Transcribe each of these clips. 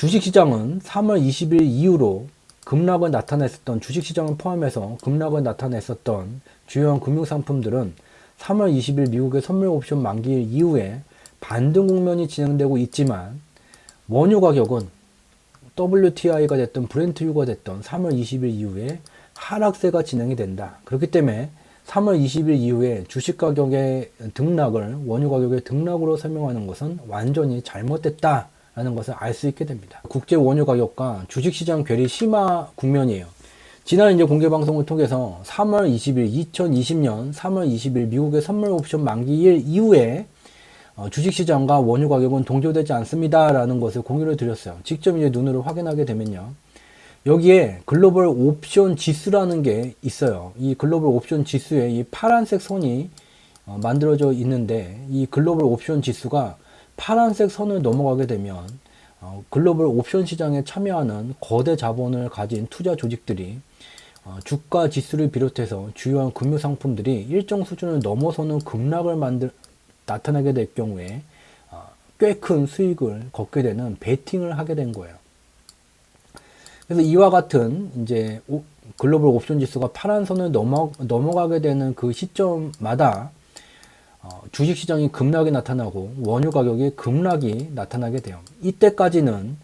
주식시장은 3월 20일 이후로 급락을 나타냈었던 주식시장을 포함해서 급락을 나타냈었던 주요한 금융상품들은 3월 20일 미국의 선물 옵션 만기일 이후에 반등 국면이 진행되고 있지만 원유 가격은 WTI가 됐던 브렌트유가 됐던 3월 20일 이후에 하락세가 진행이 된다. 그렇기 때문에 3월 20일 이후에 주식 가격의 등락을 원유 가격의 등락으로 설명하는 것은 완전히 잘못됐다라는 것을 알 수 있게 됩니다. 국제 원유 가격과 주식시장 괴리 심화 국면이에요. 지난 이제 공개 방송을 통해서 3월 20일 2020년 3월 20일 미국의 선물 옵션 만기일 이후에 주식시장과 원유 가격은 동조되지 않습니다라는 것을 공유를 드렸어요. 직접 이제 눈으로 확인하게 되면요. 여기에 글로벌 옵션 지수라는 게 있어요. 이 글로벌 옵션 지수에 이 파란색 선이 만들어져 있는데 이 글로벌 옵션 지수가 파란색 선을 넘어가게 되면 글로벌 옵션 시장에 참여하는 거대 자본을 가진 투자 조직들이 주가 지수를 비롯해서 주요한 금융 상품들이 일정 수준을 넘어서는 급락을 나타나게 될 경우에 꽤 큰 수익을 걷게 되는 베팅을 하게 된 거예요. 그래서 이와 같은 이제 글로벌 옵션 지수가 파란 선을 넘어가게 되는 그 시점마다 주식 시장이 급락이 나타나고 원유 가격이 급락이 나타나게 돼요. 이때까지는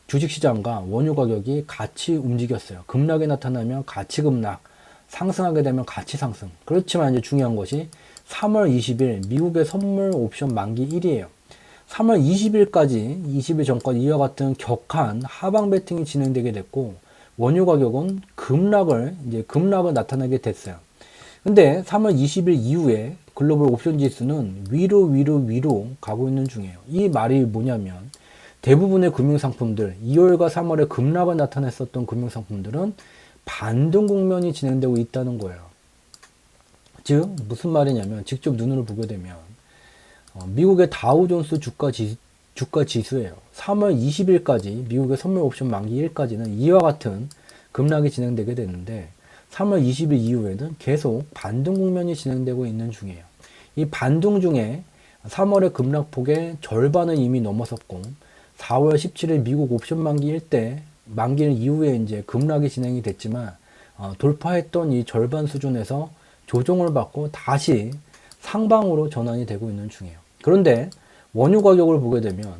주식 시장과 원유 가격이 같이 움직였어요. 급락이 나타나면 같이 급락, 상승하게 되면 같이 상승. 그렇지만 이제 중요한 것이 3월 20일 미국의 선물 옵션 만기일이에요. 3월 20일까지 20일 전까지 이와 같은 격한 하방 베팅이 진행되게 됐고 원유 가격은 급락을 나타내게 됐어요. 근데 3월 20일 이후에 글로벌 옵션 지수는 위로 가고 있는 중이에요. 이 말이 뭐냐면 대부분의 금융상품들 2월과 3월에 급락을 나타냈었던 금융상품들은 반등 국면이 진행되고 있다는 거예요. 즉 무슨 말이냐면 직접 눈으로 보게 되면 미국의 다우존스 주가 지수예요. 3월 20일까지 미국의 선물 옵션 만기일까지는 이와 같은 급락이 진행되게 되는데 3월 20일 이후에는 계속 반등 국면이 진행되고 있는 중이에요. 이 반등 중에 3월의 급락폭의 절반은 이미 넘어섰고 4월 17일 미국 옵션 만기일 이후에 이제 급락이 진행이 됐지만 돌파했던 이 절반 수준에서 조정을 받고 다시 상방으로 전환이 되고 있는 중이에요. 그런데 원유 가격을 보게 되면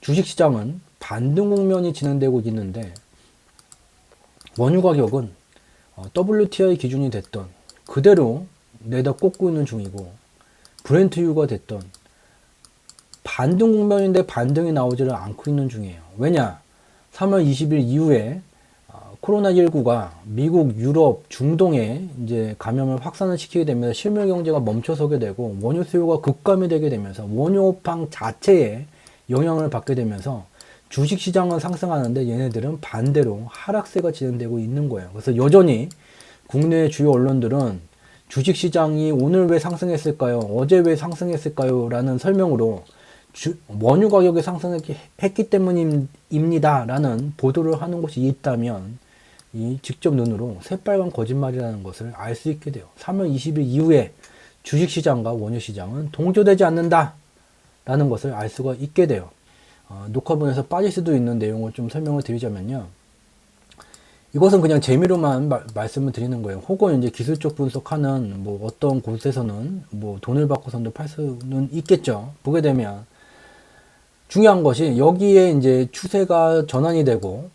주식시장은 반등 국면이 진행되고 있는데 원유 가격은 WTI 기준이 됐던 그대로 내다 꽂고 있는 중이고 브렌트유가 됐던 반등 국면인데 반등이 나오지를 않고 있는 중이에요. 왜냐? 3월 20일 이후에 코로나19가 미국, 유럽, 중동에 이제 감염을 확산을 시키게 되면서 실물 경제가 멈춰서게 되고 원유 수요가 급감이 되게 되면서 원유호황 자체에 영향을 받게 되면서 주식 시장은 상승하는데 얘네들은 반대로 하락세가 진행되고 있는 거예요. 그래서 여전히 국내 주요 언론들은 주식 시장이 오늘 왜 상승했을까요? 어제 왜 상승했을까요? 라는 설명으로 원유 가격이 상승했기 때문입니다. 라는 보도를 하는 곳이 있다면 이 직접 눈으로 새빨간 거짓말이라는 것을 알 수 있게 돼요. 3월 20일 이후에 주식시장과 원유시장은 동조되지 않는다 라는 것을 알 수가 있게 돼요. 녹화본에서 빠질 수도 있는 내용을 좀 설명을 드리자면요. 이것은 그냥 재미로만 말씀을 드리는 거예요. 혹은 이제 기술적 분석하는 뭐 어떤 곳에서는 뭐 돈을 받고선도 팔 수는 있겠죠. 보게 되면 중요한 것이 여기에 이제 추세가 전환이 되고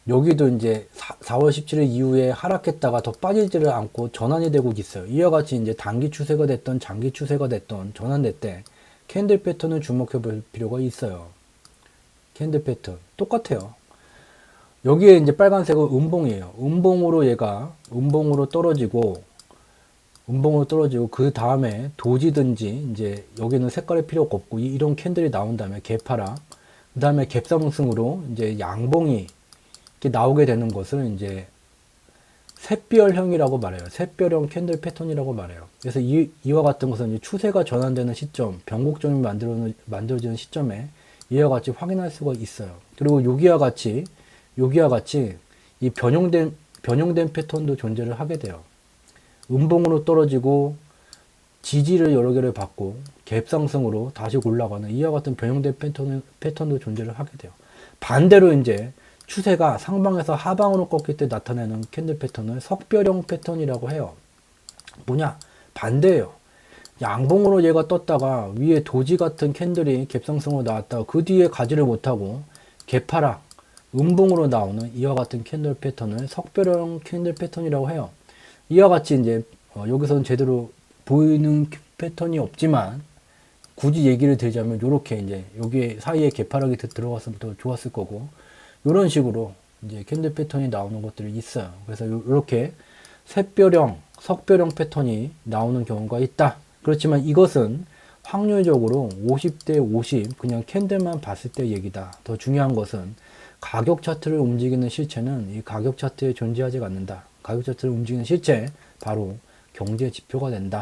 여기도 이제 4월 17일 이후에 하락했다가 더 빠지지를 않고 전환이 되고 있어요. 이와 같이 이제 단기 추세가 됐던 장기 추세가 됐던 전환될 때 캔들 패턴을 주목해 볼 필요가 있어요. 캔들 패턴 똑같아요. 여기에 이제 빨간색은 음봉이에요. 음봉으로 떨어지고 그 다음에 도지든지 이제 여기는 색깔이 필요가 없고 이런 캔들이 나온 다음에 개파락 그 다음에 갭상승으로 이제 양봉이 이렇게 나오게 되는 것을 이제 샛별형이라고 말해요. 샛별형 캔들 패턴이라고 말해요. 그래서 이와 같은 것은 이제 추세가 전환되는 시점, 변곡점이 만들어지는 시점에 이와 같이 확인할 수가 있어요. 그리고 여기와 같이 이 변형된 패턴도 존재를 하게 돼요. 음봉으로 떨어지고 지지를 여러 개를 받고 갭 상승으로 다시 올라가는 이와 같은 변형된 패턴도 존재를 하게 돼요. 반대로 이제 추세가 상방에서 하방으로 꺾일 때 나타내는 캔들 패턴을 석별형 패턴이라고 해요. 뭐냐? 반대예요. 양봉으로 얘가 떴다가 위에 도지 같은 캔들이 갭상승으로 나왔다가 그 뒤에 가지를 못하고 갭하락, 음봉으로 나오는 이와 같은 캔들 패턴을 석별형 캔들 패턴이라고 해요. 이와 같이 이제 여기서는 제대로 보이는 패턴이 없지만 굳이 얘기를 드리자면 요렇게 이제 여기 사이에 갭하락이 들어갔으면 더 좋았을 거고 요런 식으로 이제 캔들 패턴이 나오는 것들이 있어요. 그래서 요렇게 샛별형, 석별형 패턴이 나오는 경우가 있다. 그렇지만 이것은 확률적으로 50대 50 그냥 캔들만 봤을 때 얘기다. 더 중요한 것은 가격 차트를 움직이는 실체는 이 가격 차트에 존재하지 않는다. 가격 차트를 움직이는 실체 바로 경제 지표가 된다.